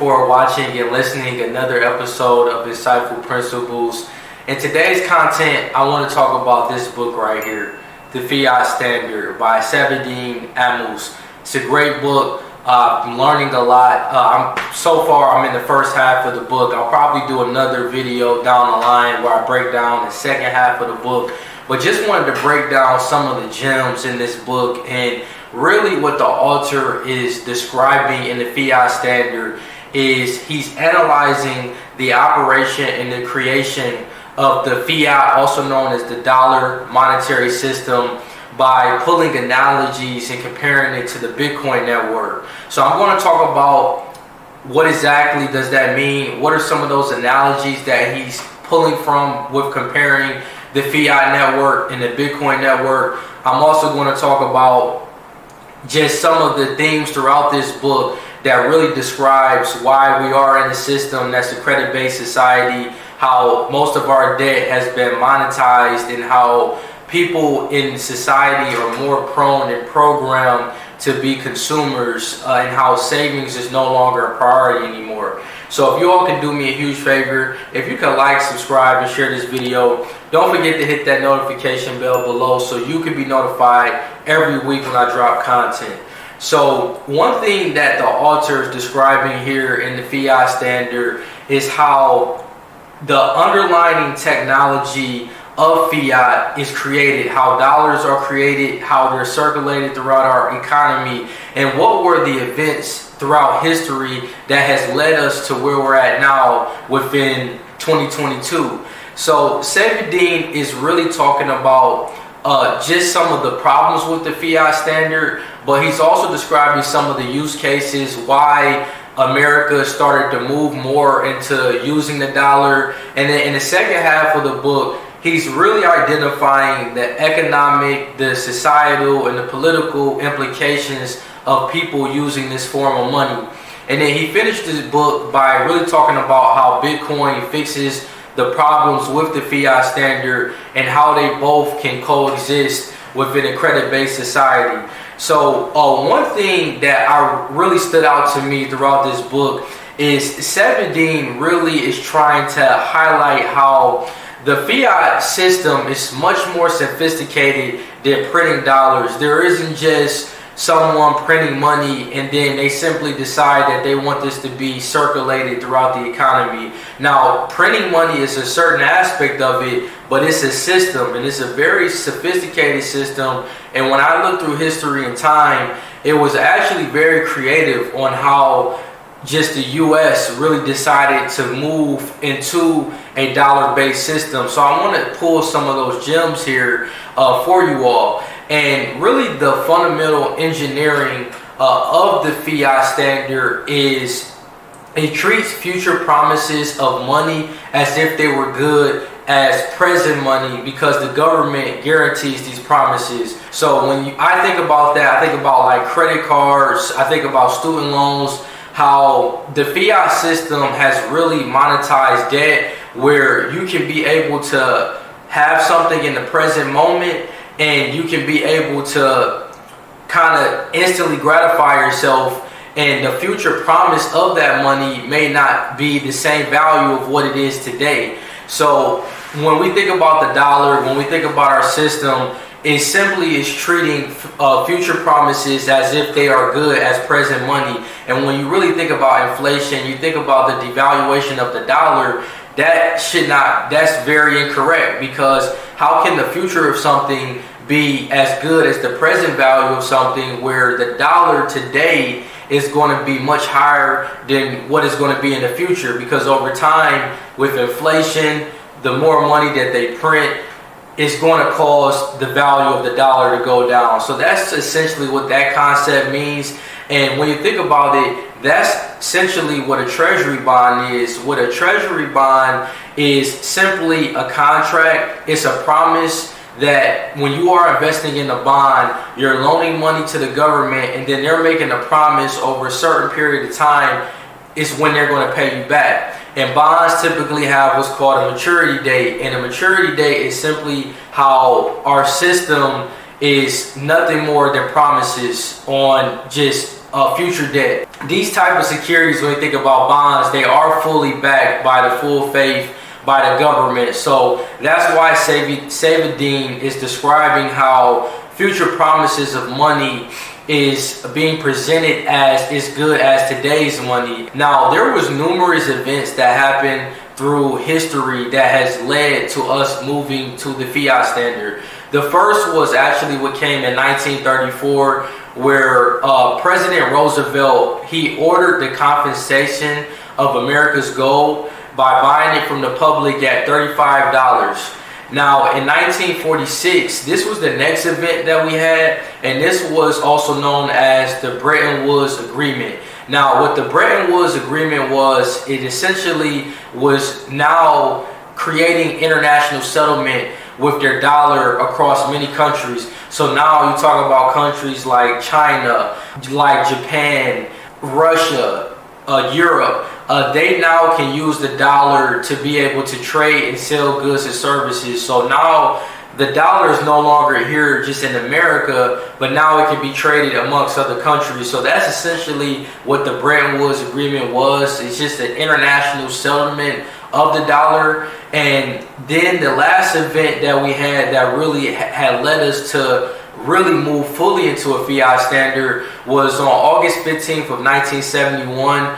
for watching and listening another episode of Insightful Principles. In today's content, I want to talk about this book right here, The Fiat Standard by Saifedean Ammous. It's a great book. I'm learning a lot. So far, I'm in the first half of the book. I'll probably do another video down the line where I break down the second half of the book. But just wanted to break down some of the gems in this book, and really what the author is describing in the Fiat Standard is he's analyzing the operation and the creation of the fiat, also known as the dollar monetary system, by pulling analogies and comparing it to the Bitcoin network. So I'm going to talk about what exactly does that mean, what are some of those analogies that he's pulling from with comparing the fiat network and the Bitcoin network. I'm also going to talk about just some of the themes throughout this book that really describes why we are in a system that's a credit-based society, how most of our debt has been monetized, and how people in society are more prone and programmed to be consumers, and how savings is no longer a priority anymore. So if you all can do me a huge favor, if you can like, subscribe, and share this video. Don't forget to hit that notification bell below so you can be notified every week when I drop content. So one thing that the author is describing here in the Fiat Standard is how the underlying technology of fiat is created, how dollars are created, how they're circulated throughout our economy, and what were the events throughout history that has led us to where we're at now within 2022. So Saifedean is really talking about just some of the problems with the Fiat Standard, but he's also describing some of the use cases why America started to move more into using the dollar. And then in the second half of the book, he's really identifying the economic, the societal, and the political implications of people using this form of money. And then he finished his book by really talking about how Bitcoin fixes the problems with the Fiat Standard and how they both can coexist within a credit-based society. So one thing that really stood out to me throughout this book is Saifedean really is trying to highlight how the fiat system is much more sophisticated than printing dollars. There isn't just someone printing money and then they simply decide that they want this to be circulated throughout the economy. Now, printing money is a certain aspect of it, but it's a system, and it's a very sophisticated system. And when I look through history and time, it was actually very creative on how just the U.S. really decided to move into a dollar-based system. So I want to pull some of those gems here for you all. And really the fundamental engineering of the Fiat Standard is it treats future promises of money as if they were good as present money, because the government guarantees these promises. So when I think about that, I think about like credit cards, I think about student loans, how the fiat system has really monetized debt, where you can be able to have something in the present moment and you can be able to kind of instantly gratify yourself, and the future promise of that money may not be the same value of what it is today. So when we think about the dollar, when we think about our system, it simply is treating future promises as if they are good as present money. And when you really think about inflation, you think about the devaluation of the dollar, that's very incorrect, because how can the future of something be as good as the present value of something, where the dollar today is going to be much higher than what is going to be in the future? Because over time, with inflation, the more money that they print is going to cause the value of the dollar to go down. So that's essentially what that concept means. And when you think about it, that's essentially what a treasury bond is. What a treasury bond is simply a contract. It's a promise that when you are investing in a bond, you're loaning money to the government, and then they're making a promise over a certain period of time is when they're going to pay you back. And bonds typically have what's called a maturity date, and a maturity date is simply how our system is nothing more than promises on just future debt. These type of securities, when you think about bonds, they are fully backed by the full faith by the government. So that's why Saifedean is describing how future promises of money is being presented as good as today's money. Now, there was numerous events that happened through history that has led to us moving to the Fiat Standard. The first was actually what came in 1934, where President Roosevelt, he ordered the confiscation of America's gold by buying it from the public at $35. Now, in 1946, this was the next event that we had, and this was also known as the Bretton Woods Agreement. Now, what the Bretton Woods Agreement was, it essentially was now creating international settlement with their dollar across many countries. So now you talk about countries like China, like Japan, Russia, Europe. They now can use the dollar to be able to trade and sell goods and services. So now the dollar is no longer here just in America, but now it can be traded amongst other countries. So that's essentially what the Bretton Woods Agreement was. It's just an international settlement of the dollar. And then the last event that we had that really had led us to really move fully into a fiat standard was on August 15th of 1971.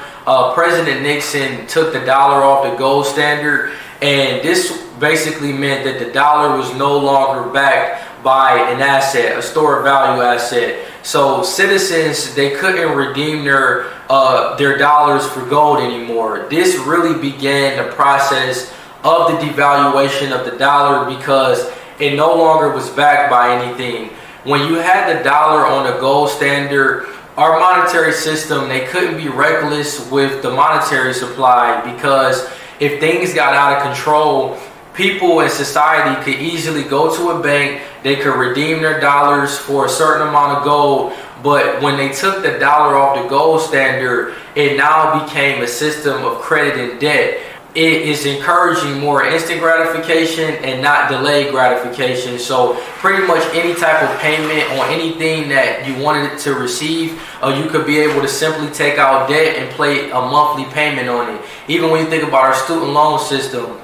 President Nixon took the dollar off the gold standard, and this basically meant that the dollar was no longer backed by an asset, a store of value asset. So citizens, they couldn't redeem their dollars for gold anymore. This really began the process of the devaluation of the dollar because it no longer was backed by anything. When you had the dollar on the gold standard, our monetary system, they couldn't be reckless with the monetary supply, because if things got out of control, people in society could easily go to a bank, they could redeem their dollars for a certain amount of gold. But when they took the dollar off the gold standard, it now became a system of credit and debt. It is encouraging more instant gratification and not delayed gratification. So pretty much any type of payment on anything that you wanted to receive, you could be able to simply take out debt and play a monthly payment on it. Even when you think about our student loan system,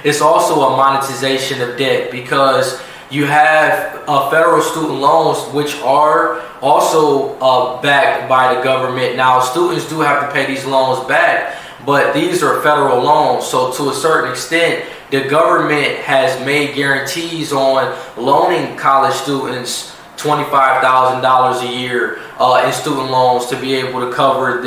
it's also a monetization of debt, because you have federal student loans, which are also backed by the government. Now, students do have to pay these loans back, but these are federal loans. So to a certain extent, the government has made guarantees on loaning college students $25,000 a year in student loans to be able to cover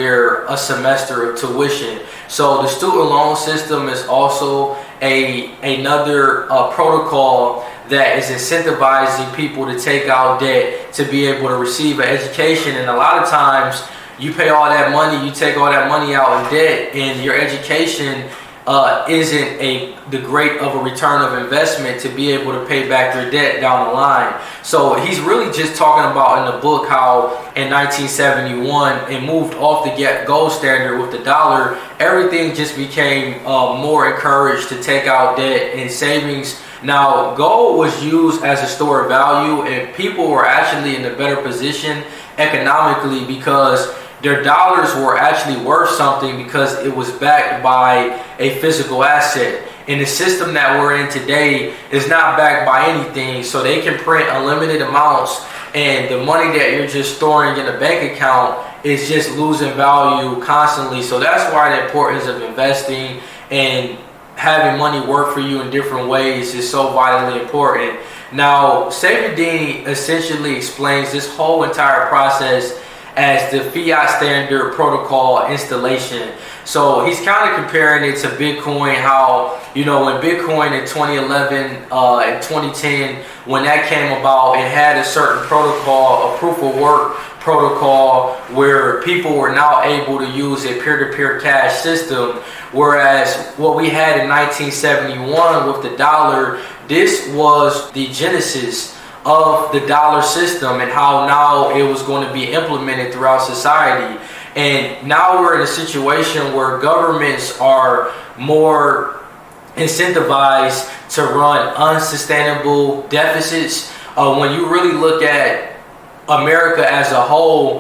a semester of tuition. So the student loan system is also another protocol that is incentivizing people to take out debt to be able to receive an education. And a lot of times you pay all that money, you take all that money out in debt, and your education isn't the great of a return of investment to be able to pay back your debt down the line. So he's really just talking about in the book how in 1971 it moved off the gold standard with the dollar. Everything just became more encouraged to take out debt and savings. Now, gold was used as a store of value, and people were actually in a better position economically because their dollars were actually worth something because it was backed by a physical asset. And the system that we're in today is not backed by anything, so they can print unlimited amounts, and the money that you're just storing in a bank account is just losing value constantly. So that's why the importance of investing and having money work for you in different ways is so vitally important. Now, Saifedean essentially explains this whole entire process as the Fiat Standard protocol installation. So he's kind of comparing it to Bitcoin, how, you know, when Bitcoin in 2011 and 2010, when that came about, it had a certain protocol, a proof of work protocol, where people were now able to use a peer-to-peer cash system. Whereas what we had in 1971 with the dollar, this was the genesis of the dollar system and how now it was going to be implemented throughout society. And now we're in a situation where governments are more incentivized to run unsustainable deficits. When you really look at America as a whole,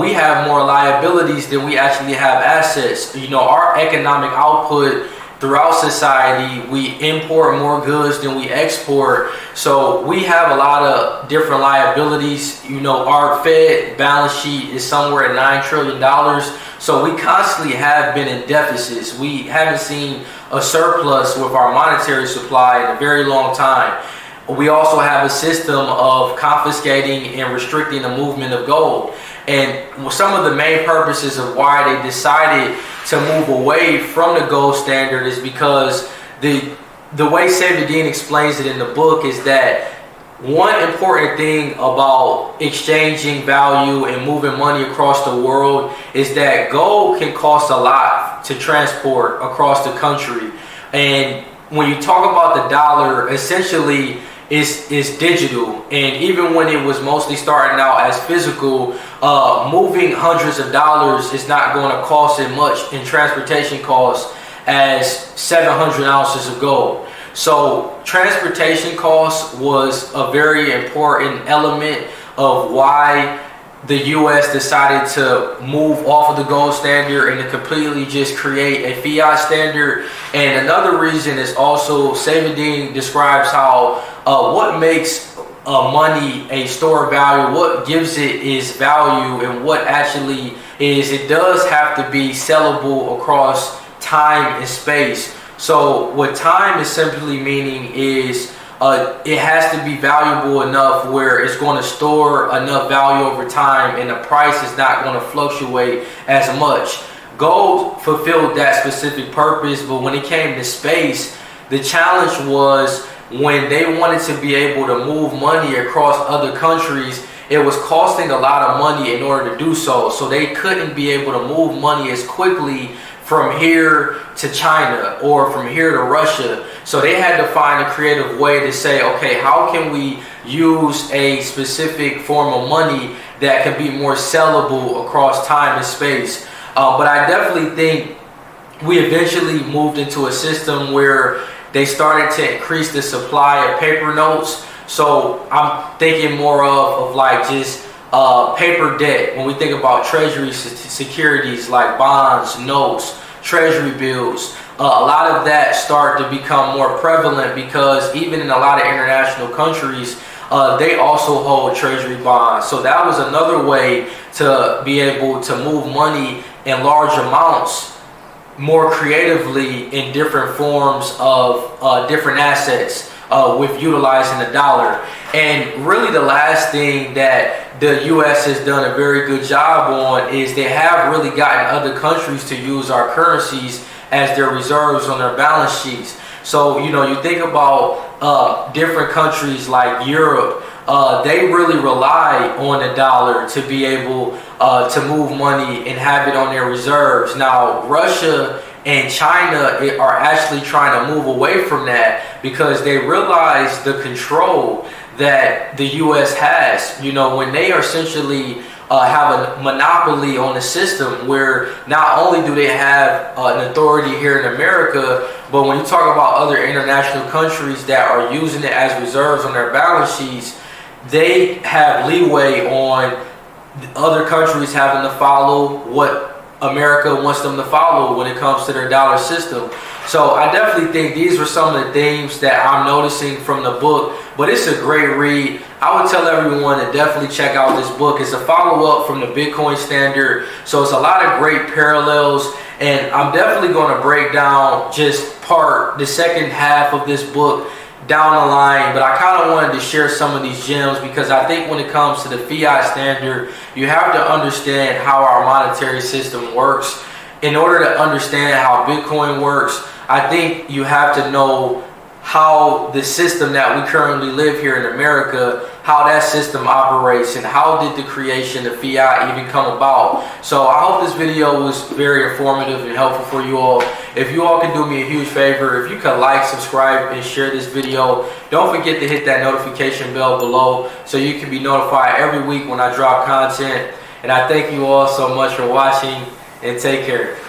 we have more liabilities than we actually have assets. You know, our economic output throughout society, we import more goods than we export. So we have a lot of different liabilities. You know, our Fed balance sheet is somewhere at $9 trillion. So we constantly have been in deficits. We haven't seen a surplus with our monetary supply in a very long time. We also have a system of confiscating and restricting the movement of gold. And some of the main purposes of why they decided to move away from the gold standard is because the way Savidin explains it in the book is that one important thing about exchanging value and moving money across the world is that gold can cost a lot to transport across the country. And when you talk about the dollar, essentially is digital, and even when it was mostly starting out as physical, moving hundreds of dollars is not going to cost as much in transportation costs as 700 ounces of gold. So transportation costs was a very important element of why the U.S. decided to move off of the gold standard and to completely just create a fiat standard. And another reason is also Savidin describes how what makes money a store of value, what gives it is value, and what actually is, it does have to be sellable across time and space. So what time is simply meaning is it has to be valuable enough where it's going to store enough value over time and the price is not going to fluctuate as much. Gold fulfilled that specific purpose, but when it came to space, the challenge was when they wanted to be able to move money across other countries, it was costing a lot of money in order to do so. So they couldn't be able to move money as quickly from here to China or from here to Russia. So they had to find a creative way to say, okay, how can we use a specific form of money that can be more sellable across time and space? But I definitely think we eventually moved into a system where they started to increase the supply of paper notes. So I'm thinking more of like just paper debt. When we think about treasury securities like bonds, notes, treasury bills, a lot of that start to become more prevalent because even in a lot of international countries, they also hold treasury bonds. So that was another way to be able to move money in large amounts more creatively in different forms of different assets with utilizing the dollar. And really the last thing that the U.S. has done a very good job on is they have really gotten other countries to use our currencies as their reserves on their balance sheets. So, you know, you think about different countries like Europe, they really rely on the dollar to be able to move money and have it on their reserves. Now, Russia and China are actually trying to move away from that because they realize the control that the U.S. has. You know, when they are essentially have a monopoly on the system where not only do they have an authority here in America, but when you talk about other international countries that are using it as reserves on their balance sheets, they have leeway on other countries having to follow what America wants them to follow when it comes to their dollar system. So I definitely think these were some of the themes that I'm noticing from the book, but it's a great read. I would tell everyone to definitely check out this book. It's a follow-up from the Bitcoin Standard, so it's a lot of great parallels, and I'm definitely going to break down just the second half of this book down the line, but I kind of wanted to share some of these gems because I think when it comes to the fiat standard, you have to understand how our monetary system works. In order to understand how Bitcoin works, I think you have to know how the system that we currently live here in America, how that system operates, and how did the creation of fiat even come about. So I hope this video was very informative and helpful for you all. If you all can do me a huge favor, if you could like, subscribe, and share this video. Don't forget to hit that notification bell below so you can be notified every week when I drop content. And I thank you all so much for watching, and take care.